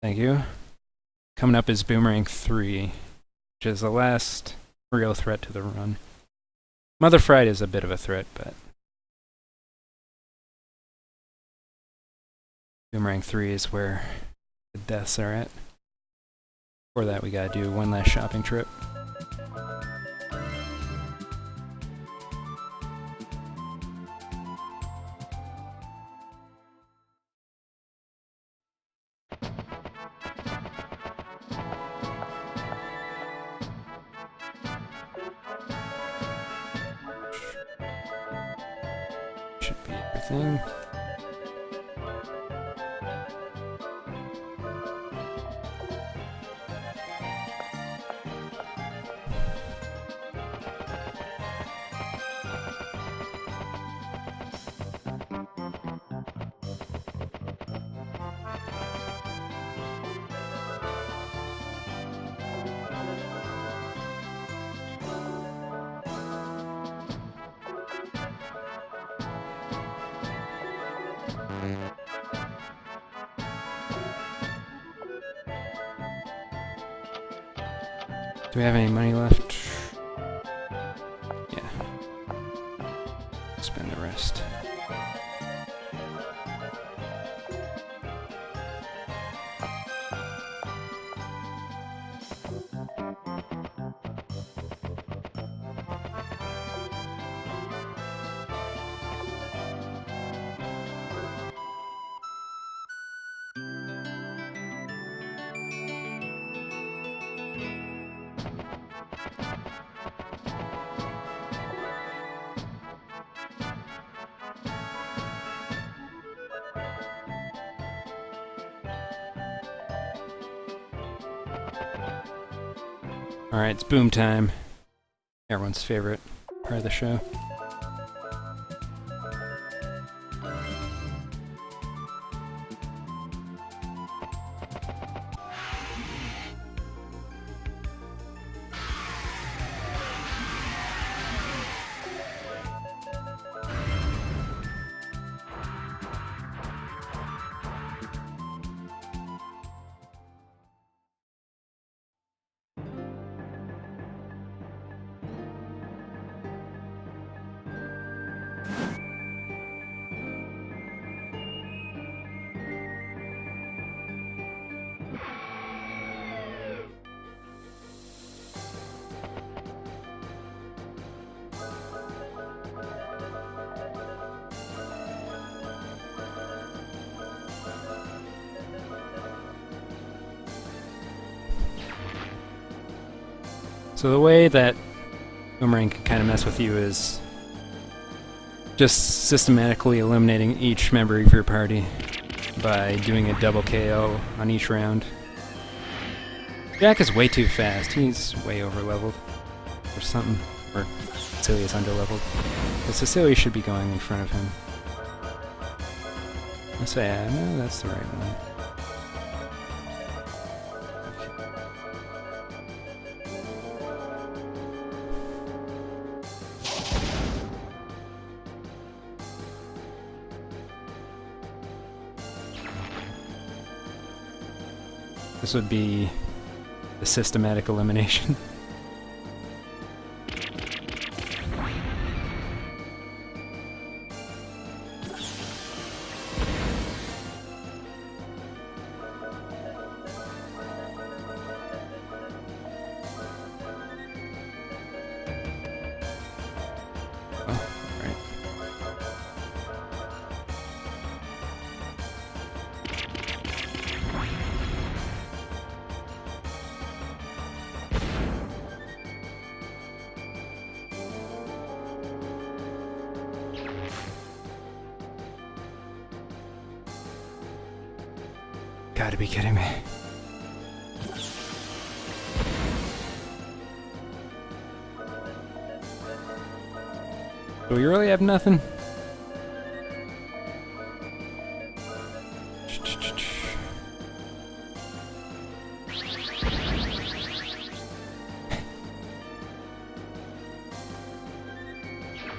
Thank you. Coming up is Boomerang 3, which is the last real threat to the run. Mother Fright is a bit of a threat, but Boomerang 3 is where the deaths are at. For that, we gotta do one last shopping trip. Should be everything. Do we have any money left? Yeah. Spend the rest. Alright, it's boom time. Everyone's favorite part of the show. So the way that Boomerang can kind of mess with you is just systematically eliminating each member of your party by doing a double KO on each round. Jack is way too fast. He's way over leveled or something. Or Cecilia's under leveled. But Cecilia should be going in front of him. Let's say, no, that's the right one. This would be the systematic elimination. Gotta be kidding me. Do we really have nothing?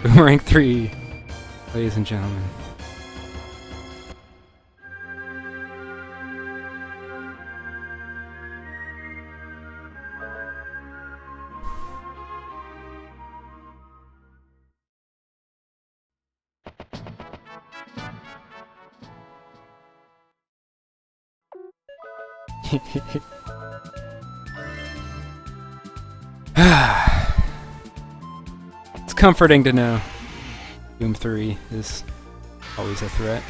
Boomerang 3, ladies and gentlemen. It's comforting to know Doom 3 is always a threat.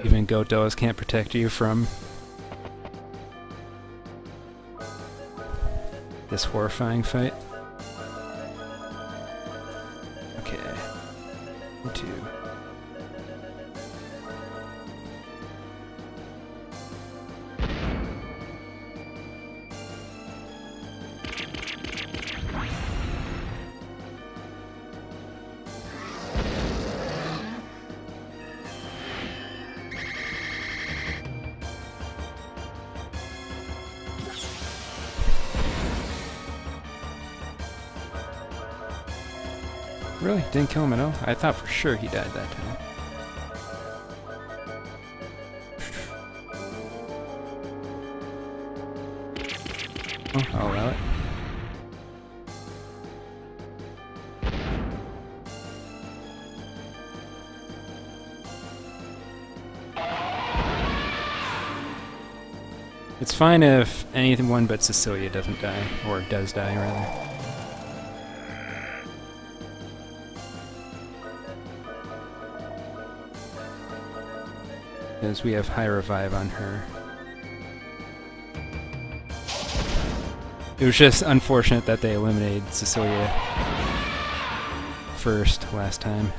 Even Gotos can't protect you from this horrifying fight. Okay. 2. Really? Didn't kill him at all? I thought for sure he died that time. Oh, I'll allow it. It's fine if anyone but Cecilia doesn't die, or does die, rather. Because we have high revive on her. It was just unfortunate that they eliminated Cecilia first last time.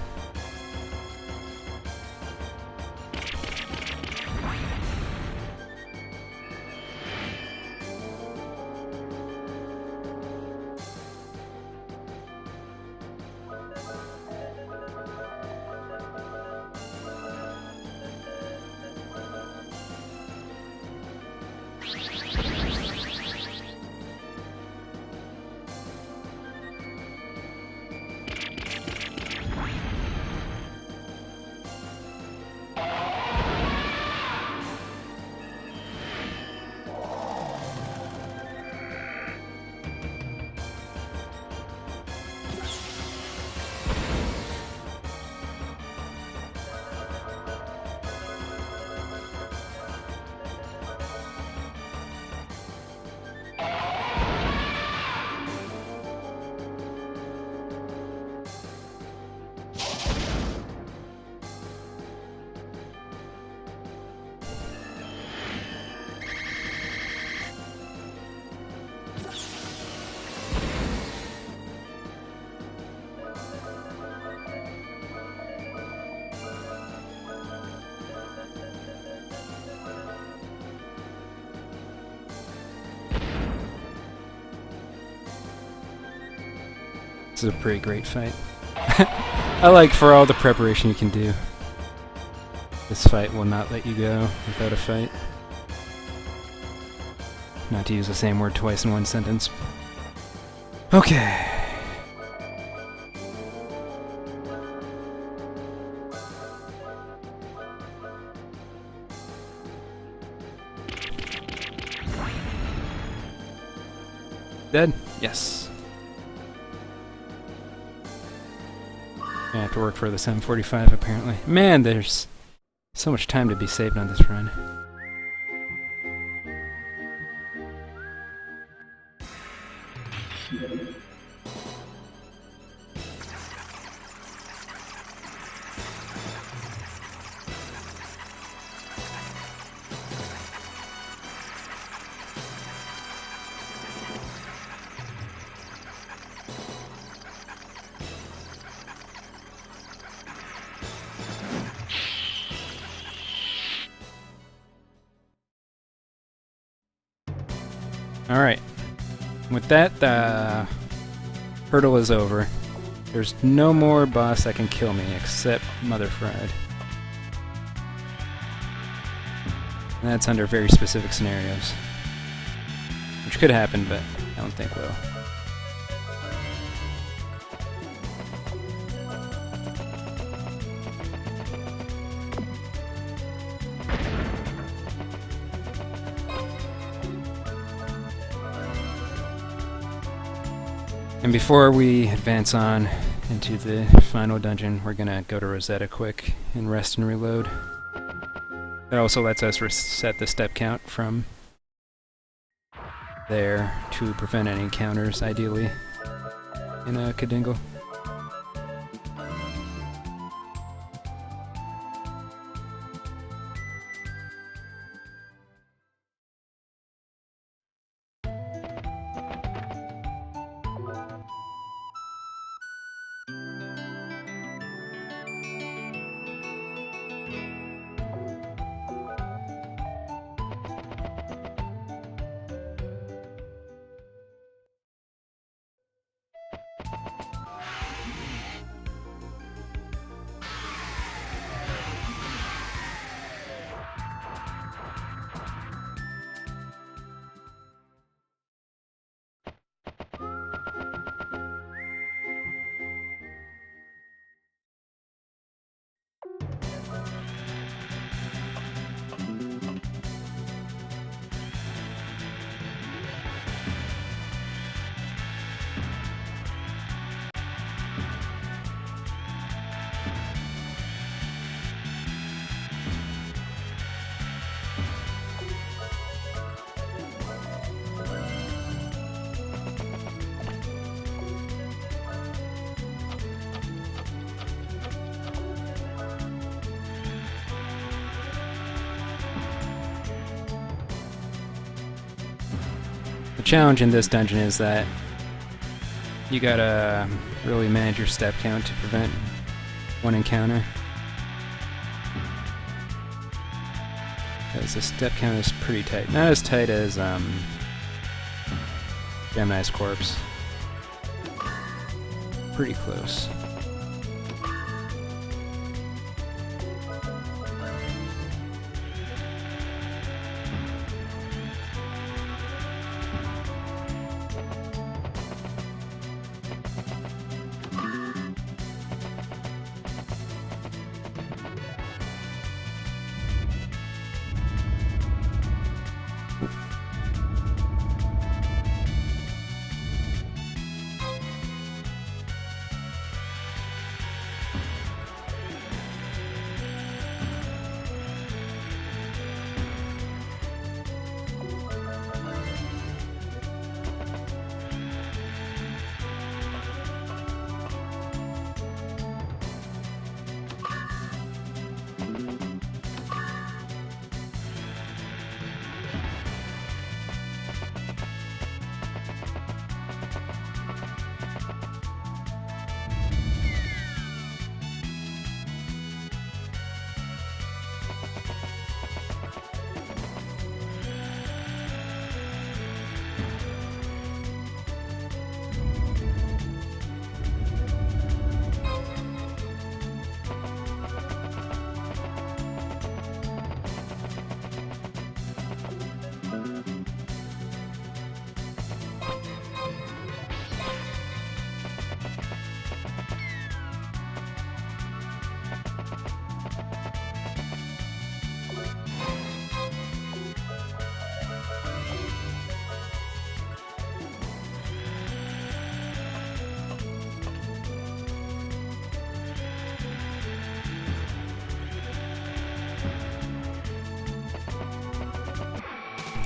This is a pretty great fight. I like for all the preparation you can do. This fight will not let you go without a fight. Not to use the same word twice in one sentence. Okay. Dead? Yes. I have to work for the 745 apparently. Man, there's so much time to be saved on this run. Alright, with that, hurdle is over. There's no more boss that can kill me except Mother Fried. And that's under very specific scenarios. Which could happen, but I don't think will. And before we advance on into the final dungeon, we're gonna go to Rosetta quick and rest and reload. It also lets us reset the step count from there to prevent any encounters, ideally, in a Kadingle. The challenge in this dungeon is that you gotta really manage your step count to prevent one encounter. Because the step count is pretty tight. Not as tight as Gemini's Corpse. Pretty close.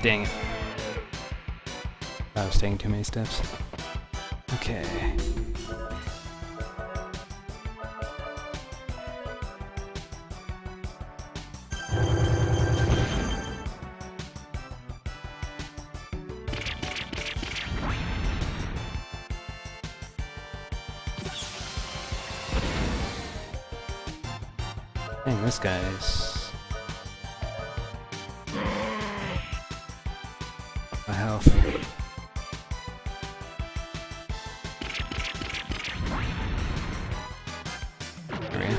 Dang it. I was taking too many steps. Okay. Dang, this guy's... my health. Okay.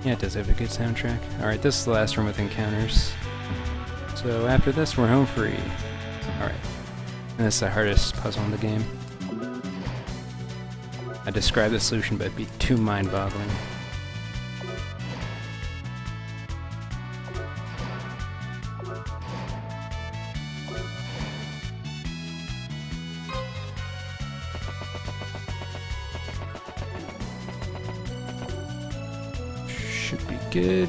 Yeah, it does have a good soundtrack. Alright, this is the last room with encounters. So after this, we're home free. Alright. And this is the hardest puzzle in the game. I describe the solution, but it'd be too mind-boggling. Should be good.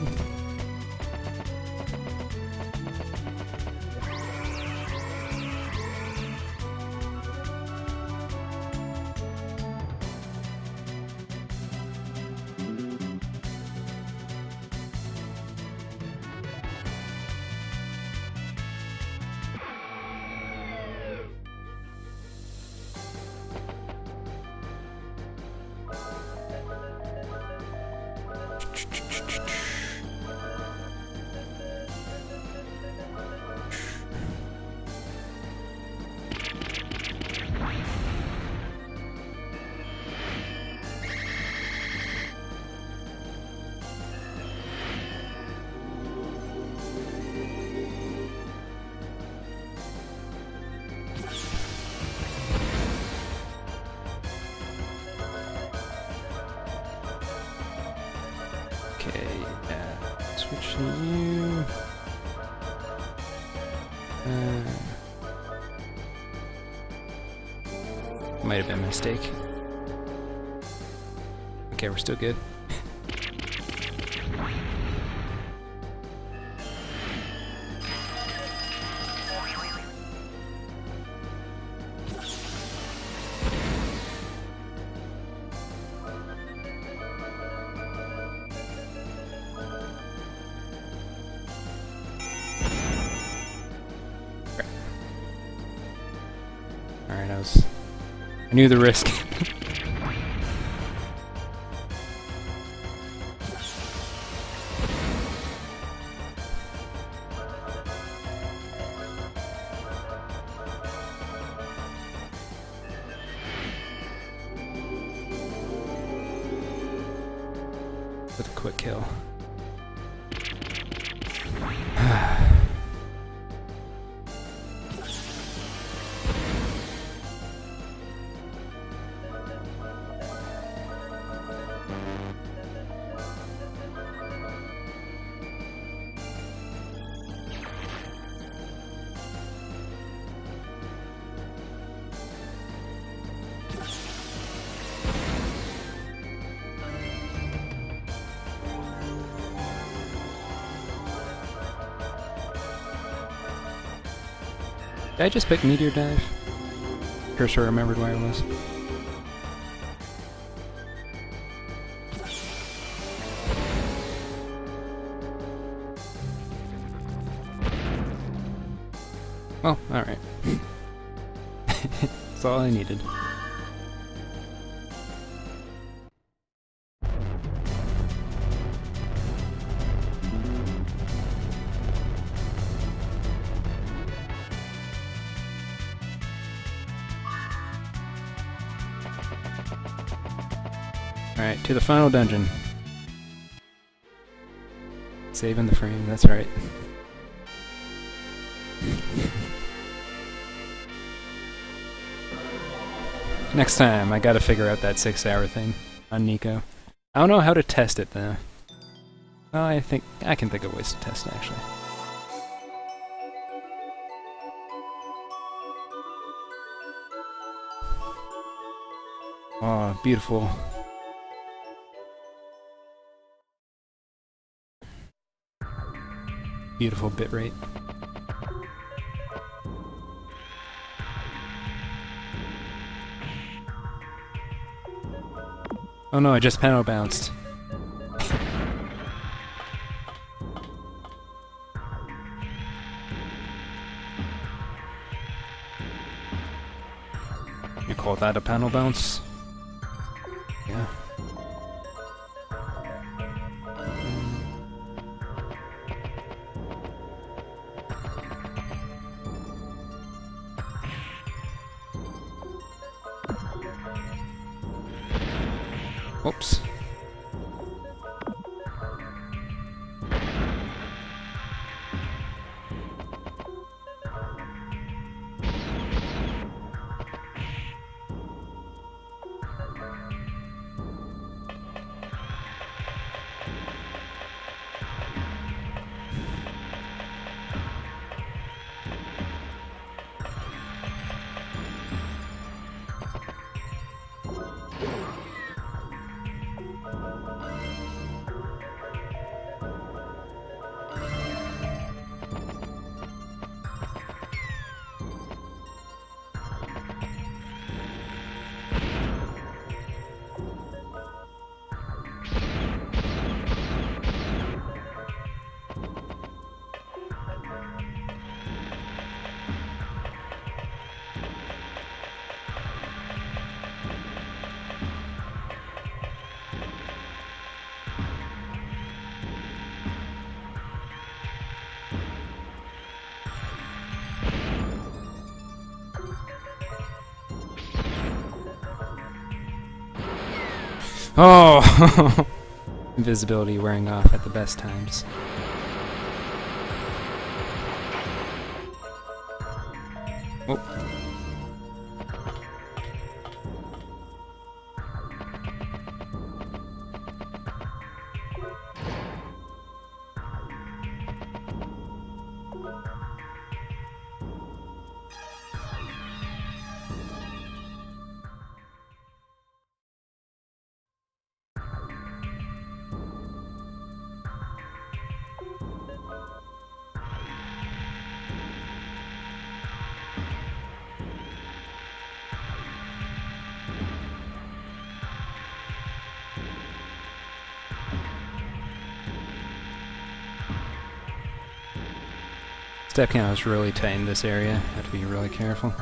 Okay, switch to you. Might have been a mistake. Okay, we're still good. Alright, I knew the risk. With a quick kill. Did I just pick Meteor Dive? Pretty sure I remembered where it was. Oh, alright. That's all I needed. Alright, to the final dungeon. Saving the frame, that's right. Next time, I gotta figure out that 6-hour thing on Nico. I don't know how to test it though. Well, I think I can think of ways to test it actually. Oh, beautiful. Beautiful bitrate. Oh no, I just panel bounced. You call that a panel bounce? Yeah. Oops. Oh! Invisibility wearing off at the best times. Oh. Step count is really tight in this area. Have to be really careful.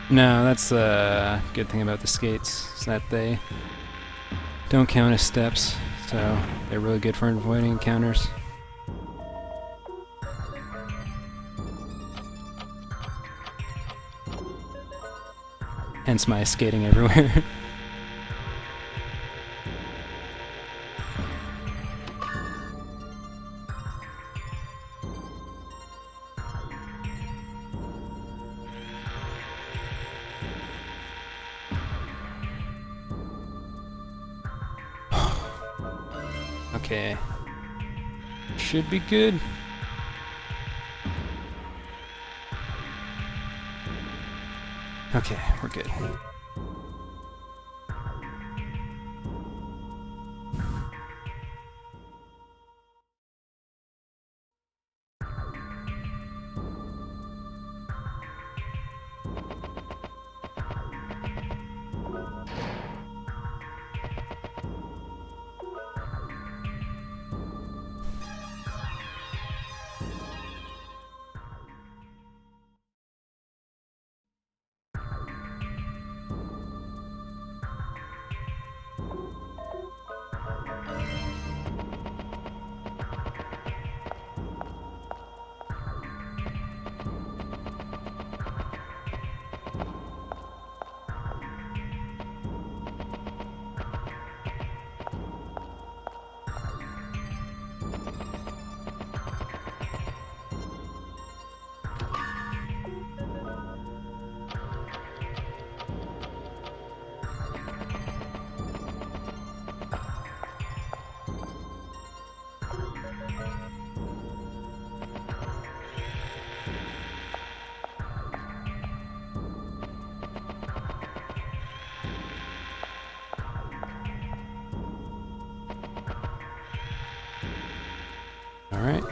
No, that's a good thing about the skates, is that they don't count as steps, so they're really good for avoiding encounters. Hence my skating everywhere. Okay. Should be good. Okay, we're good. Alright.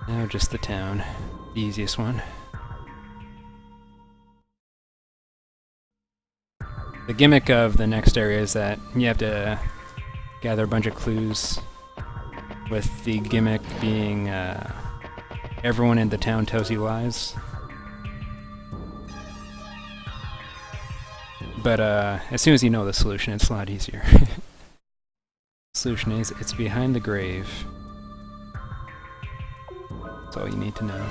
Now just the town. The easiest one. The gimmick of the next area is that you have to gather a bunch of clues, with the gimmick being everyone in the town tells you lies. But as soon as you know the solution, it's a lot easier. Solution is, it's behind the grave. That's all you need to know.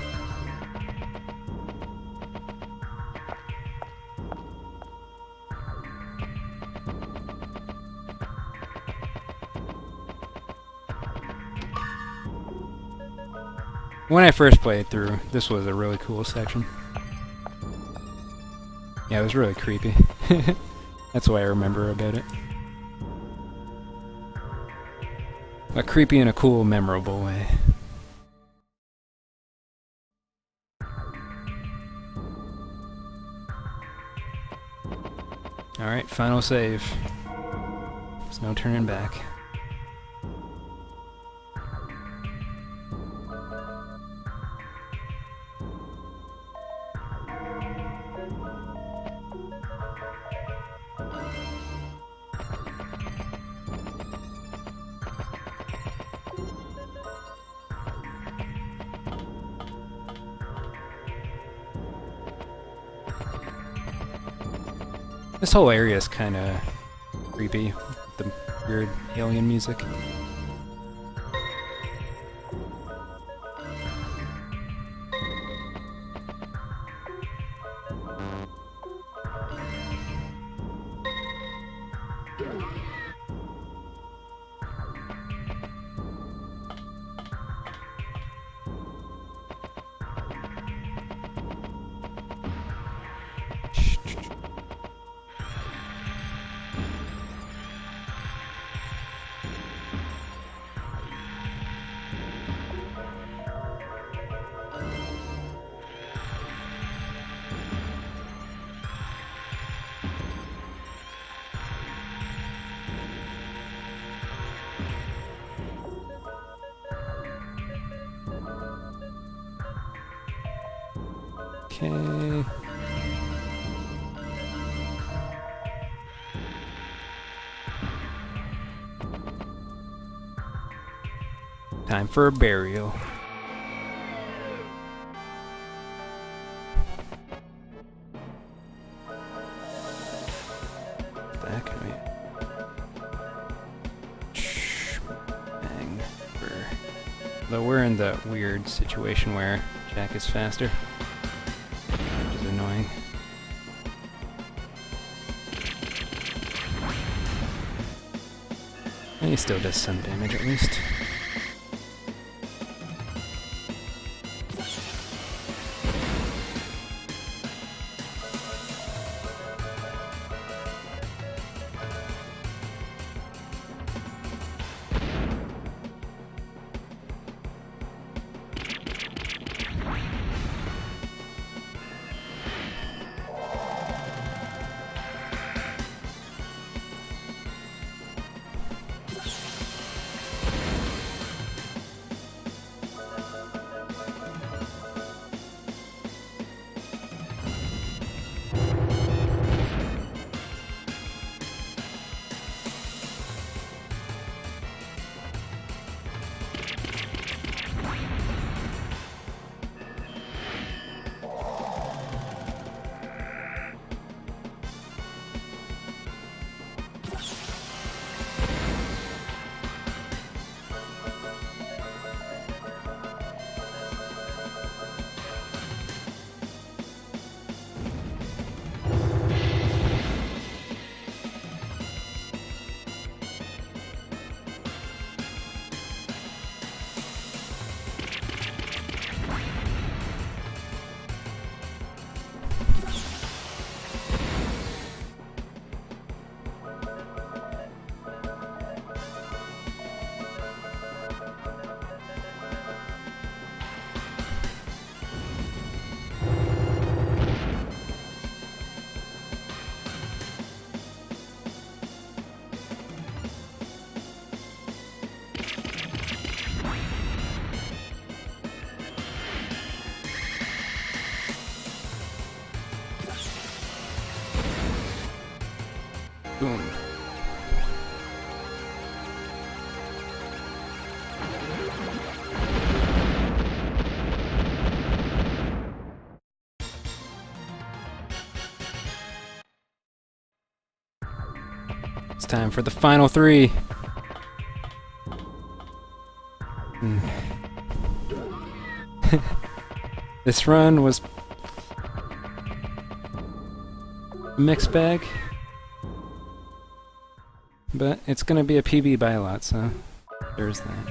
When I first played through, this was a really cool section. Yeah, it was really creepy. That's what I remember about it. But creepy in a cool, memorable way. Alright, final save. There's no turning back. This whole area is kind of creepy, with the weird alien music. Okay. Time for a burial. That can be. Bang. Though we're in the weird situation where Jack is faster. Which is annoying. And he still does some damage at least. Boom. It's time for the final 3. This run was a mixed bag, but it's gonna be a PB by a lot, so there's that.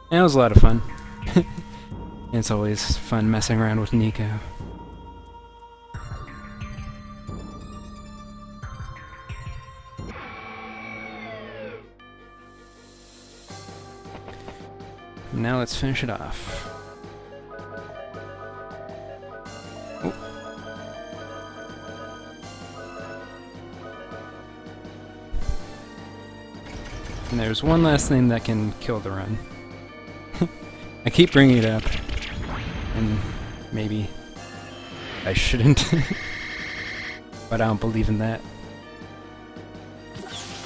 And it was a lot of fun. It's always fun messing around with Nico. Now let's finish it off. Oh. And there's one last thing that can kill the run. I keep bringing it up, and maybe I shouldn't, but I don't believe in that.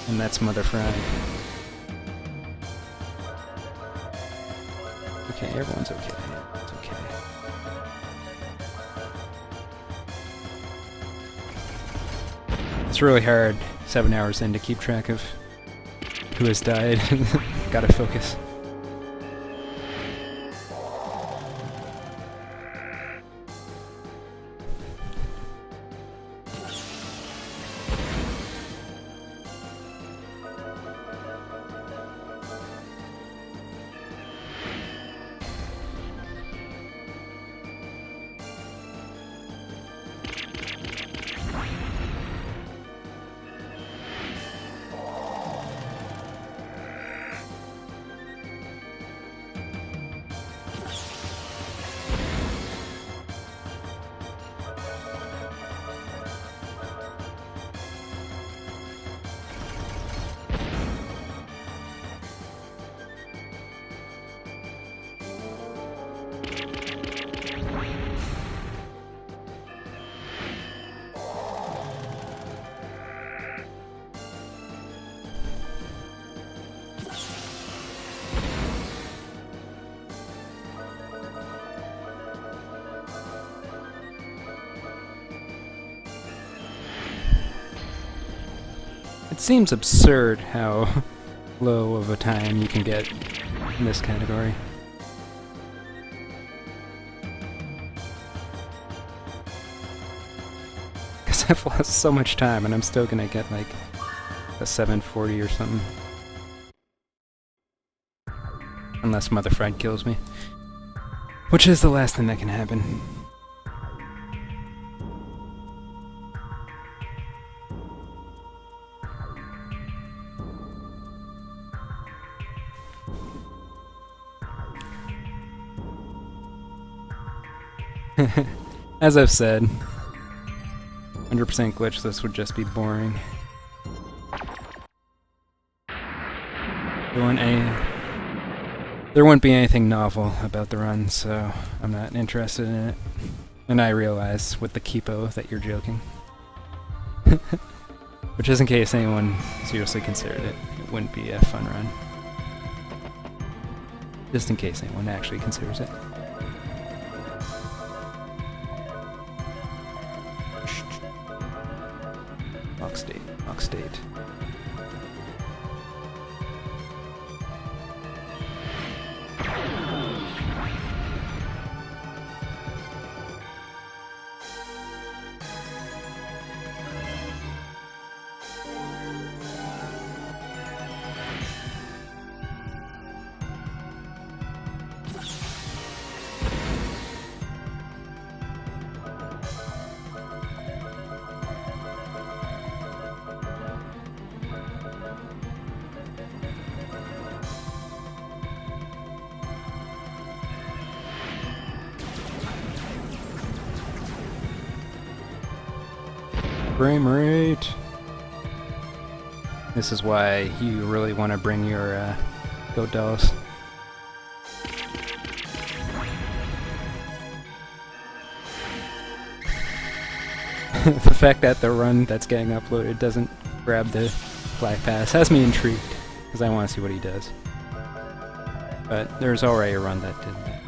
And that's Mother Fried. Okay, everyone's okay. It's okay. It's really hard, 7 hours in, to keep track of who has died. Gotta focus. It seems absurd how low of a time you can get in this category. Because I've lost so much time and I'm still gonna get like a 740 or something. Unless Mother Fried kills me. Which is the last thing that can happen. As I've said, 100% glitchless would just be boring. There wouldn't be anything novel about the run, so I'm not interested in it. And I realize with the Kipo that you're joking. But just in case anyone seriously considered it, it wouldn't be a fun run. Just in case anyone actually considers it. Lock state. Frame rate. This is why you really want to bring your goat dolls. The fact that the run that's getting uploaded doesn't grab the Black Pass has me intrigued, because I want to see what he does. But there's already a run that did that,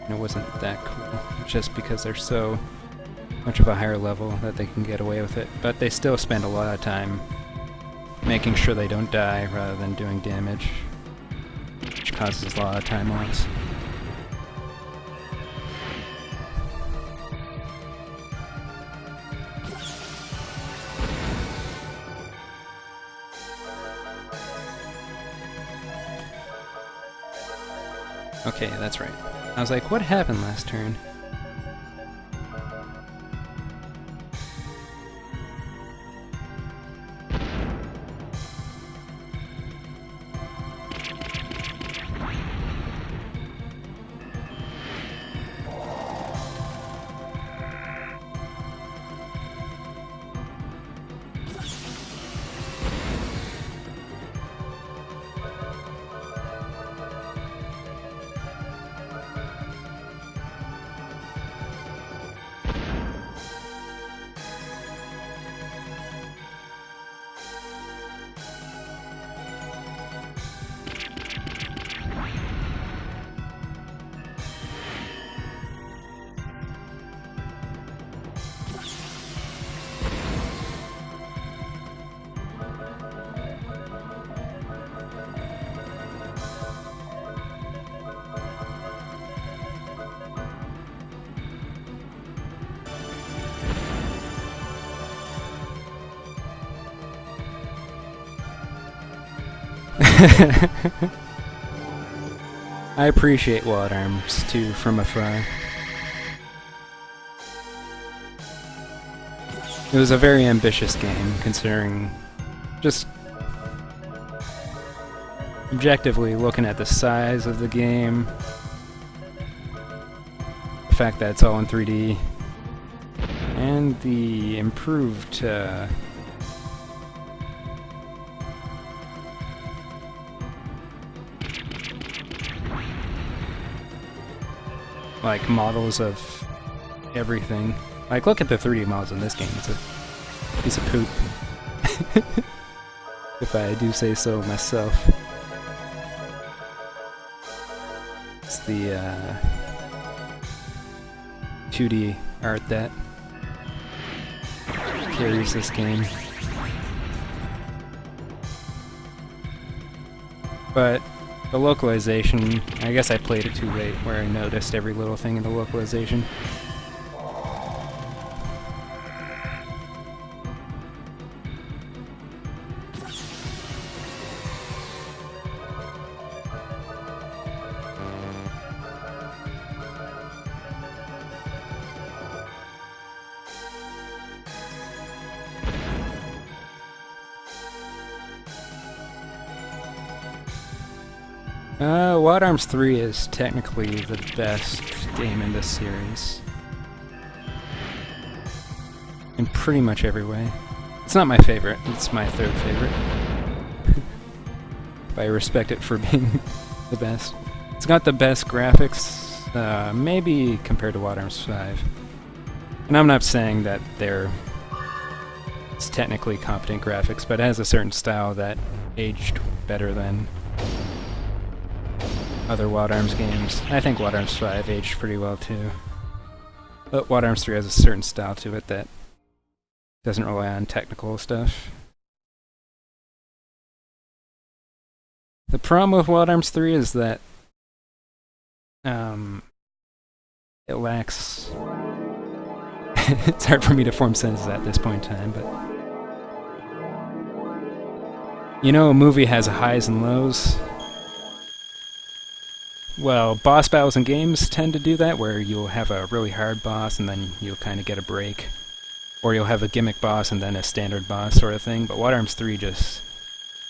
and it wasn't that cool, just because they're so much of a higher level that they can get away with it. But they still spend a lot of time making sure they don't die rather than doing damage, which causes a lot of time loss. Okay, that's right. I was like, what happened last turn? I appreciate Wild Arms too from afar. It was a very ambitious game, considering just objectively looking at the size of the game, the fact that it's all in 3D, and the improved like models of everything. Like, look at the 3D models in this game. It's a piece of poop. If I do say so myself. It's the 2D art that carries this game. But the localization, I guess I played it too late, where I noticed every little thing in the localization. Wild Arms 3 is technically the best game in this series. In pretty much every way. It's not my favorite, it's my third favorite. But I respect it for being the best. It's got the best graphics, maybe compared to Wild Arms 5. And I'm not saying that it's technically competent graphics, but it has a certain style that aged better than other Wild Arms games. I think Wild Arms 5 aged pretty well too. But Wild Arms 3 has a certain style to it that doesn't rely on technical stuff. The problem with Wild Arms 3 is that it lacks... It's hard for me to form sentences at this point in time, but... You know, a movie has highs and lows. Well, boss battles in games tend to do that, where you'll have a really hard boss and then you'll kind of get a break. Or you'll have a gimmick boss and then a standard boss sort of thing. But Wild Arms 3 just...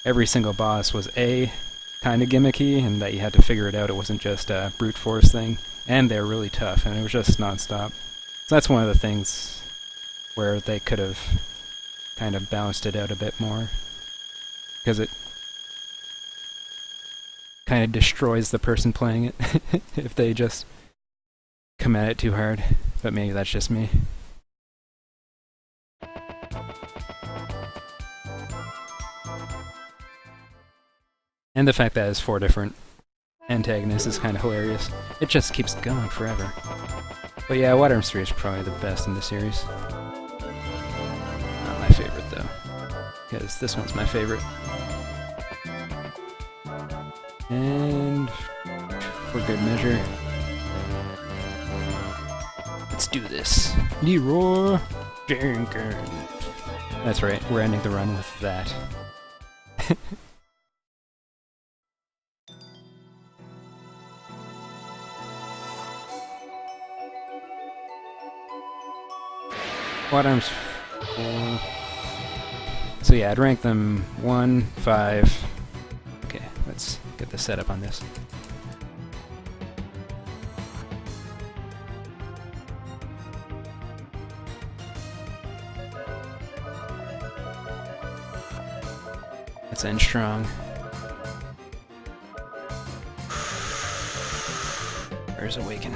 Every single boss was kind of gimmicky, and that you had to figure it out. It wasn't just a brute force thing. And they're really tough, and it was just non-stop. So that's one of the things where they could have kind of balanced it out a bit more. because it kind of destroys the person playing it if they just come at it too hard. But maybe that's just me. And the fact that it's 4 different antagonists is kind of hilarious. It just keeps going forever. But yeah, Water Arms 3 is probably the best in the series. Not my favorite though, because this one's my favorite. And for good measure, let's do this. Leroy Jenkins. That's right, we're ending the run with that. Water Arms 4. So yeah, I'd rank them 1, 5. Okay, let's get the setup on this. Let's end strong. There's Awaken.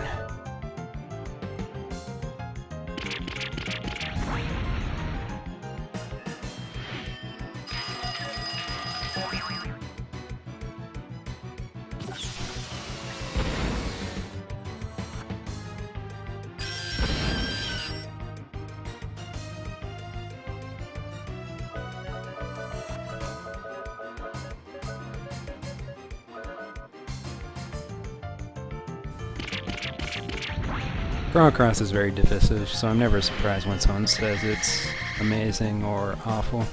Chrono Cross is very divisive, so I'm never surprised when someone says it's amazing or awful.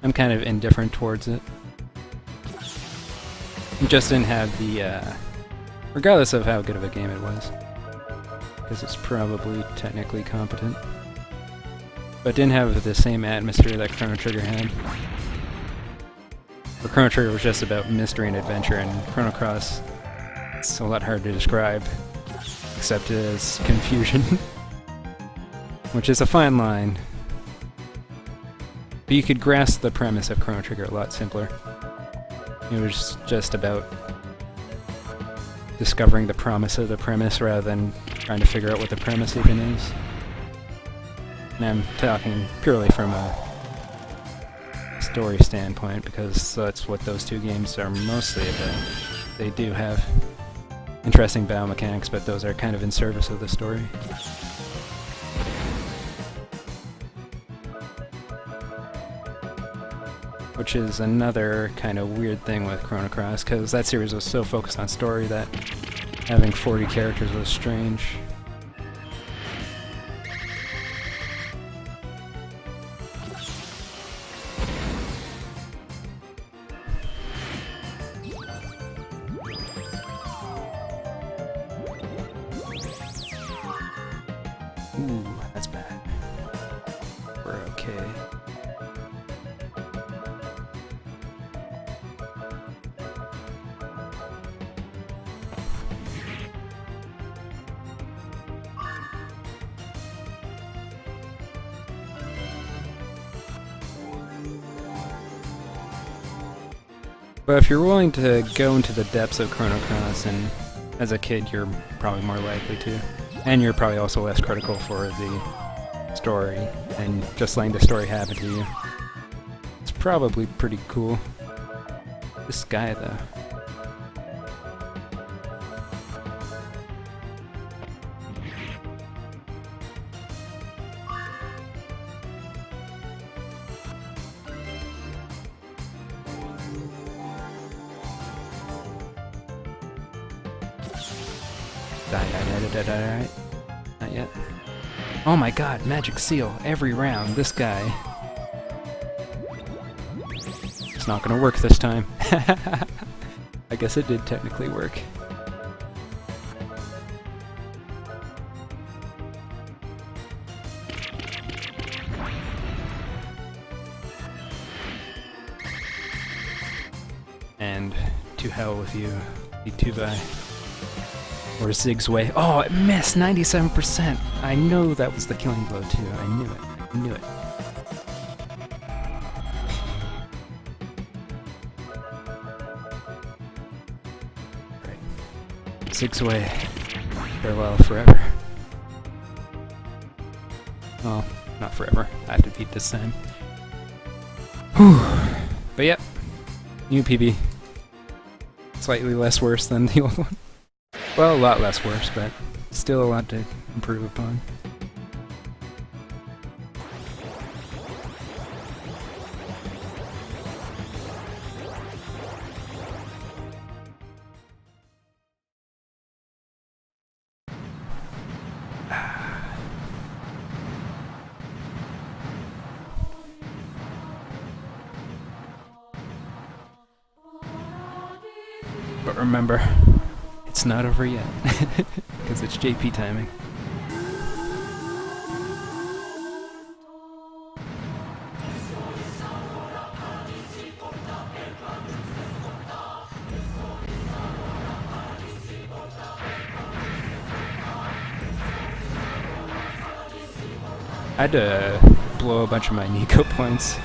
I'm kind of indifferent towards it. It just didn't have the, regardless of how good of a game it was, because it's probably technically competent, but didn't have the same atmosphere that Chrono Trigger had. Where Chrono Trigger was just about mystery and adventure, and Chrono Cross, it's a lot harder to describe, except as confusion, which is a fine line. But you could grasp the premise of Chrono Trigger a lot simpler. It was just about discovering the promise of the premise rather than trying to figure out what the premise even is. And I'm talking purely from a story standpoint, because that's what those two games are mostly about. They do have interesting battle mechanics, but those are kind of in service of the story. Which is another kind of weird thing with Chrono Cross, because that series was so focused on story that having 40 characters was strange. Ooh, that's bad. We're okay. But if you're willing to go into the depths of Chrono Cross, and as a kid you're probably more likely to, and you're probably also less critical for the story, and just letting the story happen to you, it's probably pretty cool. This guy, though. Die. Not yet. Oh my god, magic seal every round. This guy. It's not gonna work this time. I guess it did technically work. And to hell with you, E2-by. Or Zig's Way. Oh, it missed 97%! I know that was the killing blow too. I knew it. 6 away. Farewell forever. Well, not forever. I have to beat this time. Whew. But yep, new PB. Slightly less worse than the old one. Well, a lot less worse, but still a lot to improve upon. But remember, it's not over yet, because it's JP timing. I had to blow a bunch of my Nico points.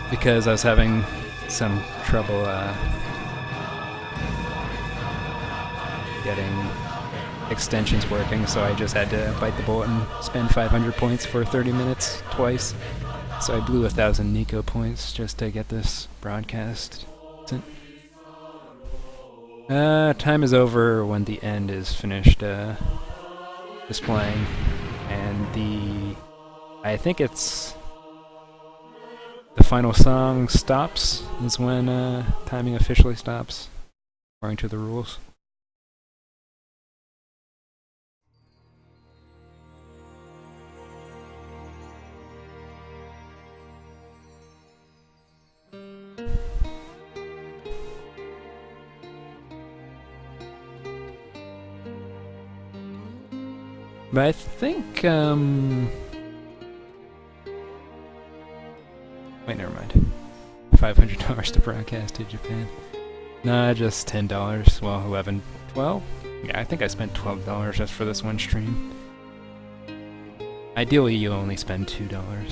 Because I was having some trouble getting extensions working, so I just had to bite the bullet and spend 500 points for 30 minutes twice. So I blew 1,000 Nico points just to get this broadcast. Time is over when the end is finished displaying, and I think it's the final song stops is when timing officially stops, according to the rules. But I think, wait, never mind. $500 to broadcast to Japan. Nah, just $10. Well, 11, 12? Yeah, I think I spent $12 just for this one stream. Ideally, you only spend $2.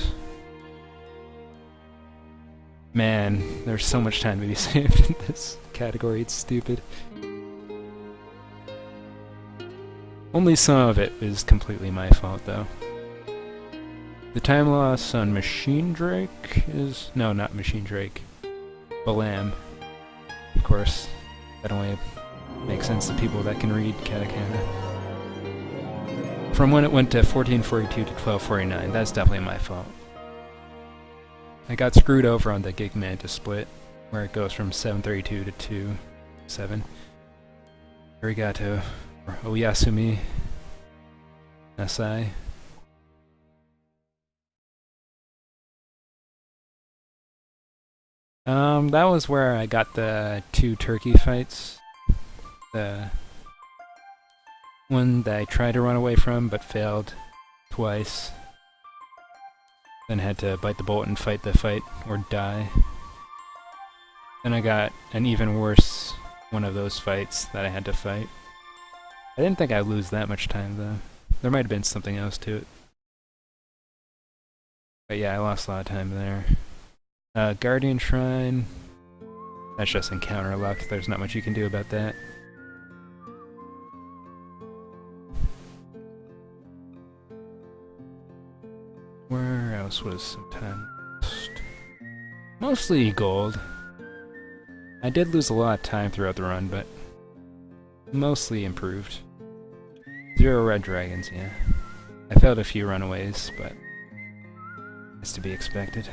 Man, there's so much time to be saved in this category, it's stupid. Only some of it is completely my fault, though. The time loss on Machine Drake is... No, not Machine Drake. Balam. Of course, that only makes sense to people that can read katakana. From when it went to 1442 to 1249, that's definitely my fault. I got screwed over on the Gig Manta split, where it goes from 732 to 27. Arigato. Or Oyasumi Nasai. That was where I got the 2 turkey fights. The one that I tried to run away from but failed twice. Then had to bite the bullet and fight the fight or die. Then I got an even worse one of those fights that I had to fight. I didn't think I'd lose that much time, though. There might have been something else to it. But yeah, I lost a lot of time there. Guardian Shrine. That's just encounter luck. There's not much you can do about that. Where else was some time lost? Mostly gold. I did lose a lot of time throughout the run, but mostly improved. 0 red dragons, yeah. I failed a few runaways, but it's to be expected.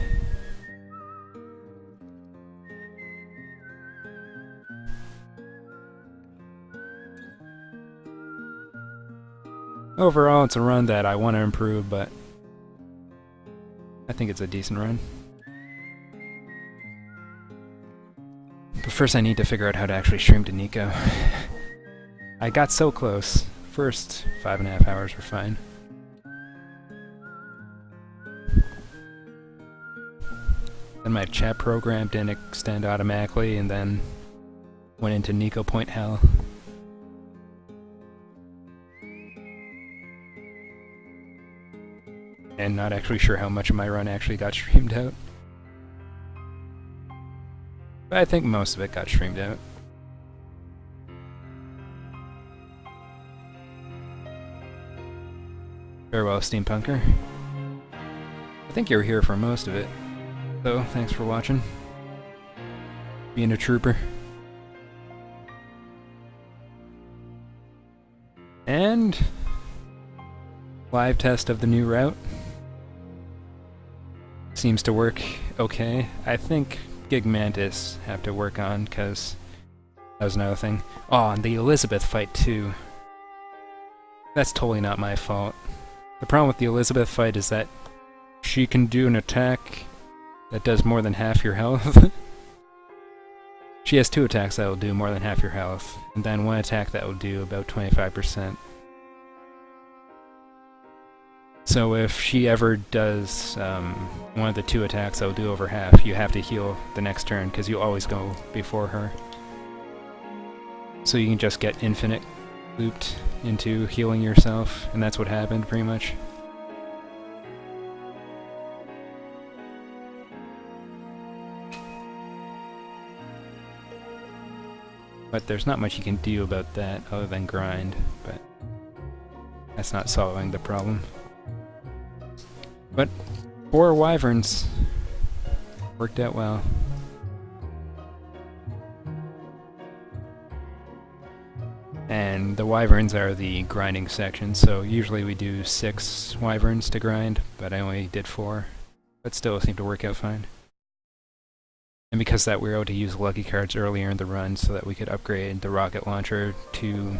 Overall, it's a run that I want to improve, but I think it's a decent run. But first I need to figure out how to actually stream to Nico. I got so close. First 5.5 hours were fine. Then my chat program didn't extend automatically, and then went into Nico Point hell. And not actually sure how much of my run actually got streamed out. But I think most of it got streamed out. Farewell, Steampunker. I think you were here for most of it, so thanks for watching. Being a trooper. And live test of the new route. Seems to work okay. I think Gig Mantis have to work on, because that was another thing. Oh, and the Elizabeth fight too. That's totally not my fault. The problem with the Elizabeth fight is that she can do an attack that does more than half your health. She has 2 attacks that will do more than half your health, and then 1 attack that will do about 25%. So if she ever does one of the 2 attacks that will do over half, you have to heal the next turn, because you always go before her. So you can just get infinite looped into healing yourself, and that's what happened pretty much. But there's not much you can do about that other than grind, but that's not solving the problem. But 4 wyverns worked out well. And the wyverns are the grinding section, so usually we do 6 wyverns to grind, but I only did 4. But still seemed to work out fine. And because that we were able to use lucky cards earlier in the run so that we could upgrade the rocket launcher to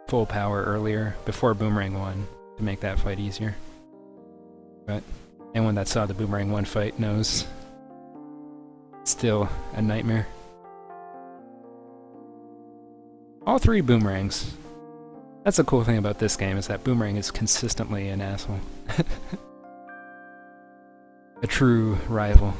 full power earlier, before Boomerang 1, to make that fight easier. But anyone that saw the Boomerang 1 fight knows it's still a nightmare. All 3 Boomerangs. That's the cool thing about this game, is that Boomerang is consistently an asshole. A true rival.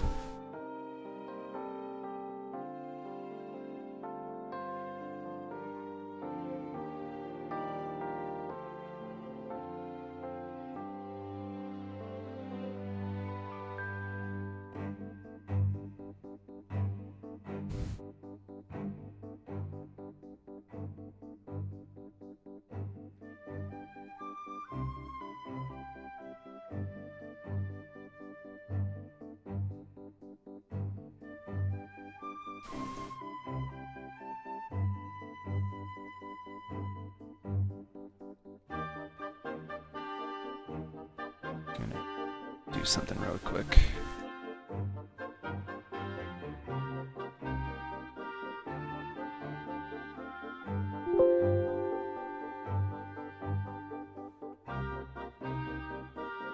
Do something real quick.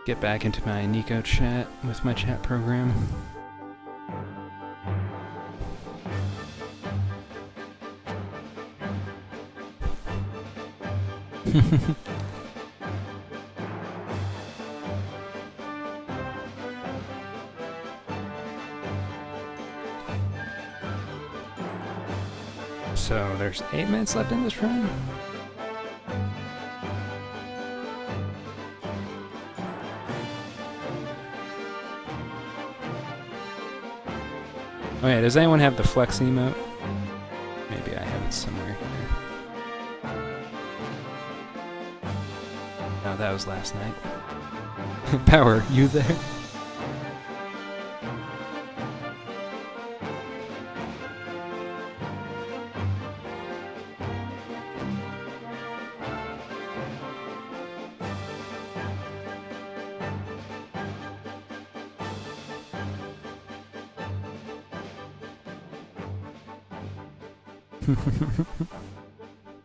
Get back into my Nico chat with my chat program. So there's 8 minutes left in this run. Oh yeah, does anyone have the flex emote? Maybe I have it somewhere here. No, that was last night. Power, you there?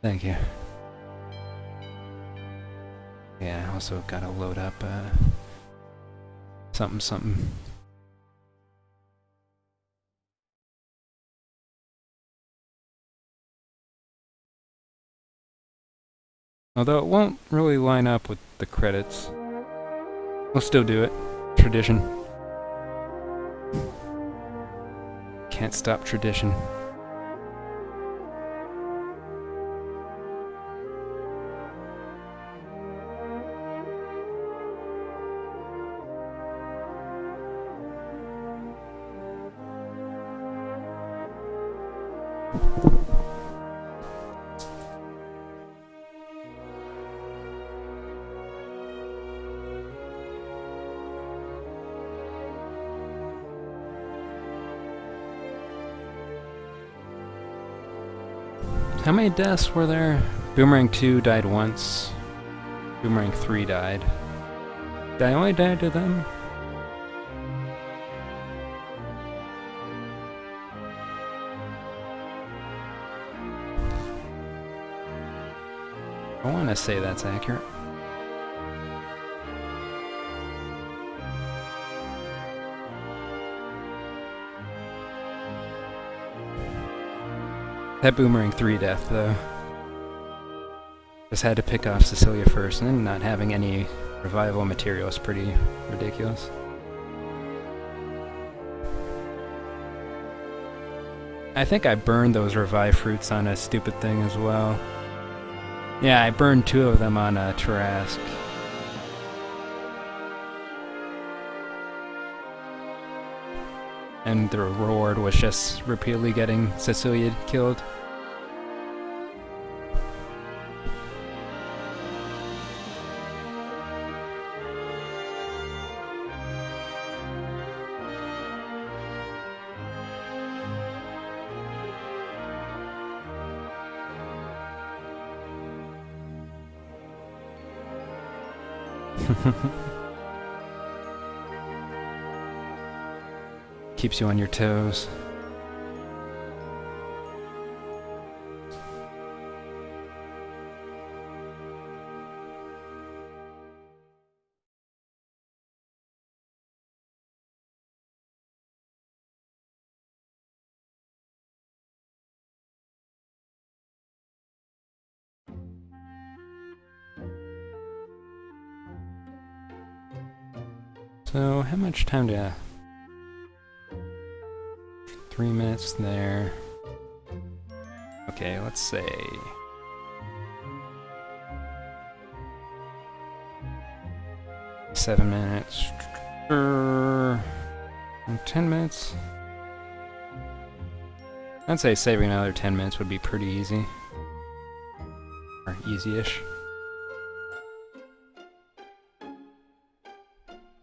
Thank you. Yeah, I also gotta load up something. Although it won't really line up with the credits. We'll still do it. Tradition. Can't stop tradition. How many deaths were there? Boomerang 2 died once. Boomerang 3 died. Did I only die to them? I want to say that's accurate. That Boomerang 3 death, though. Just had to pick off Cecilia first, and then not having any revival material is pretty ridiculous. I think I burned those revive fruits on a stupid thing as well. Yeah, I burned 2 of them on a Trask. And the reward was just repeatedly getting Cecilia killed. Keeps you on your toes. So, how much time do I... 3 minutes there. Okay, let's say... 7 minutes. 10 minutes? I'd say saving another 10 minutes would be pretty easy. Or easy-ish.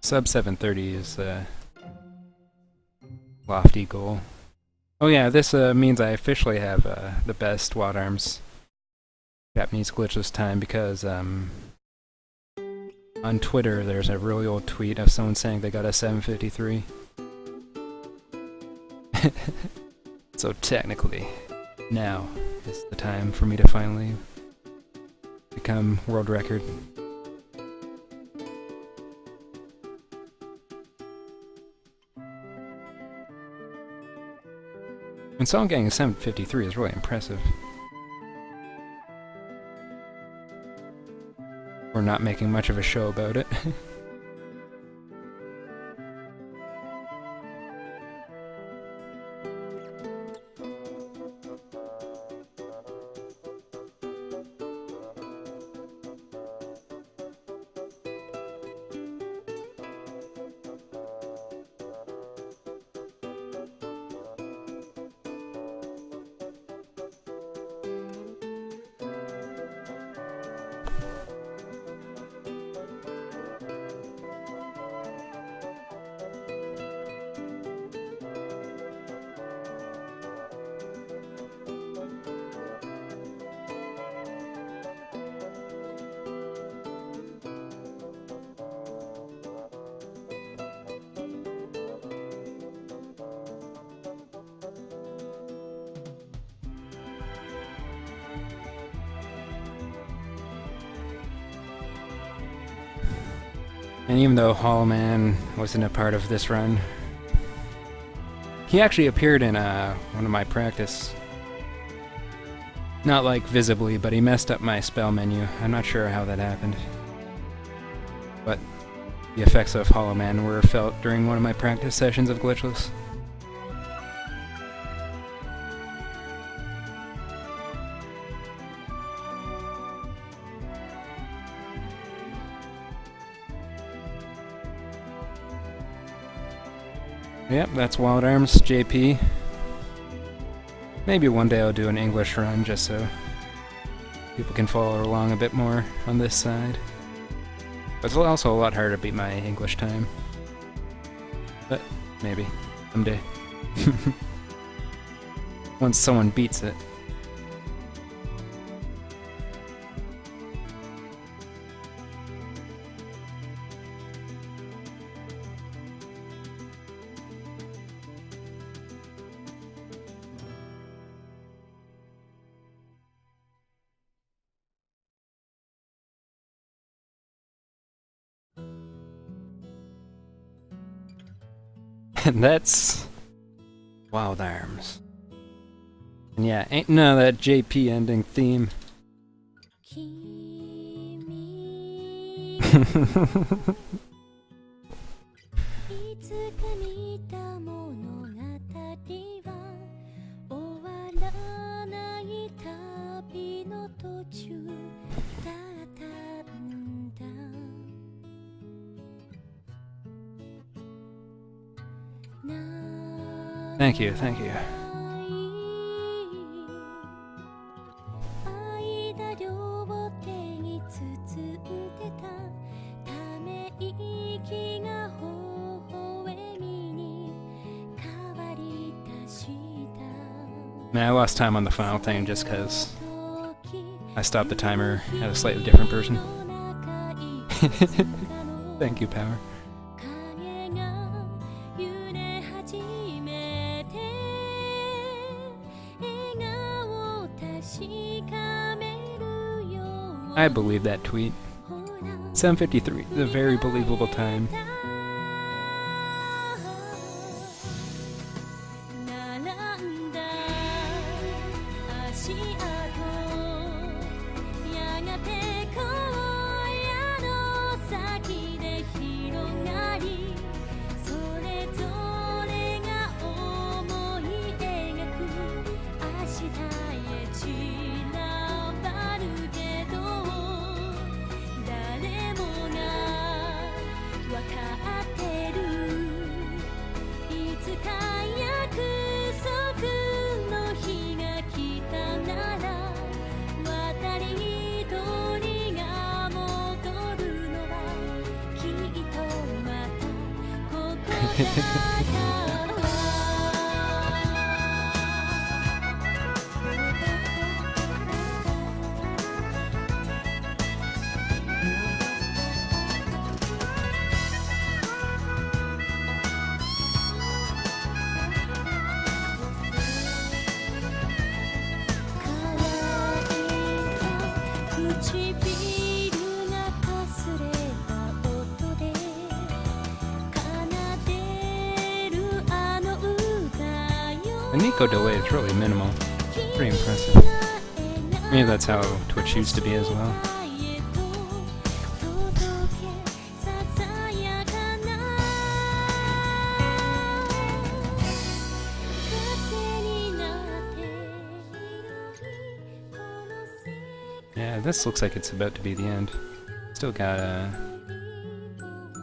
Sub 730 is a lofty goal. Oh yeah, this means I officially have the best Wild Arms Japanese glitchless time because on Twitter there's a really old tweet of someone saying they got a 7:53. So technically, now is the time for me to finally become world record. And someone getting a 7:53 is really impressive. We're not making much of a show about it. And even though Hollow Man wasn't a part of this run, he actually appeared in one of my practice. Not like visibly, but he messed up my spell menu. I'm not sure how that happened. But the effects of Hollow Man were felt during one of my practice sessions of Glitchless. Yep, that's Wild Arms, JP. Maybe one day I'll do an English run just so people can follow along a bit more on this side. But it's also a lot harder to beat my English time. But maybe, someday. Once someone beats it. And that's Wild Arms. And yeah, ain't none of that JP ending theme. Thank you, thank you. Man, I lost time on the final thing just because I stopped the timer at a slightly different version. Thank you, Power. I believe that tweet. 7:53 is a very believable time. The Nico delay is really minimal. Pretty impressive. Maybe that's how Twitch used to be as well. Yeah, this looks like it's about to be the end. Still got a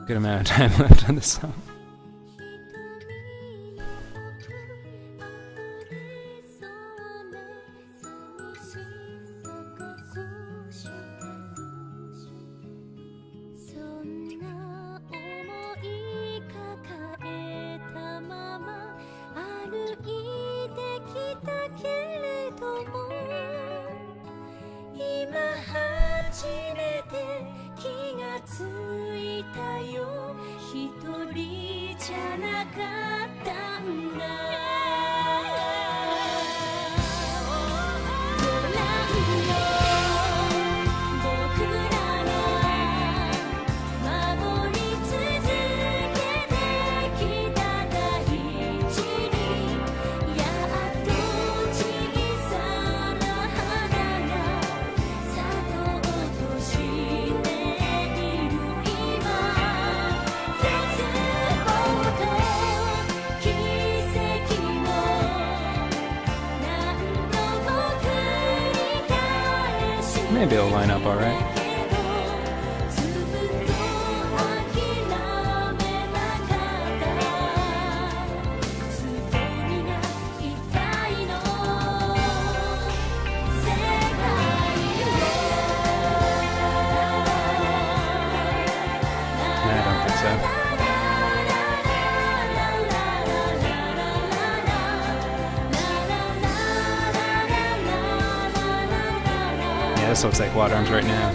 good amount of time left on this song. Maybe it'll line up alright. I don't think so. Yeah, this looks like Wild Arms right now.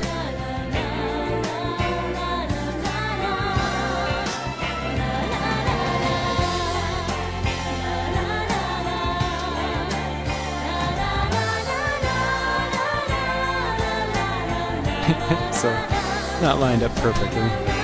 So, not lined up perfectly.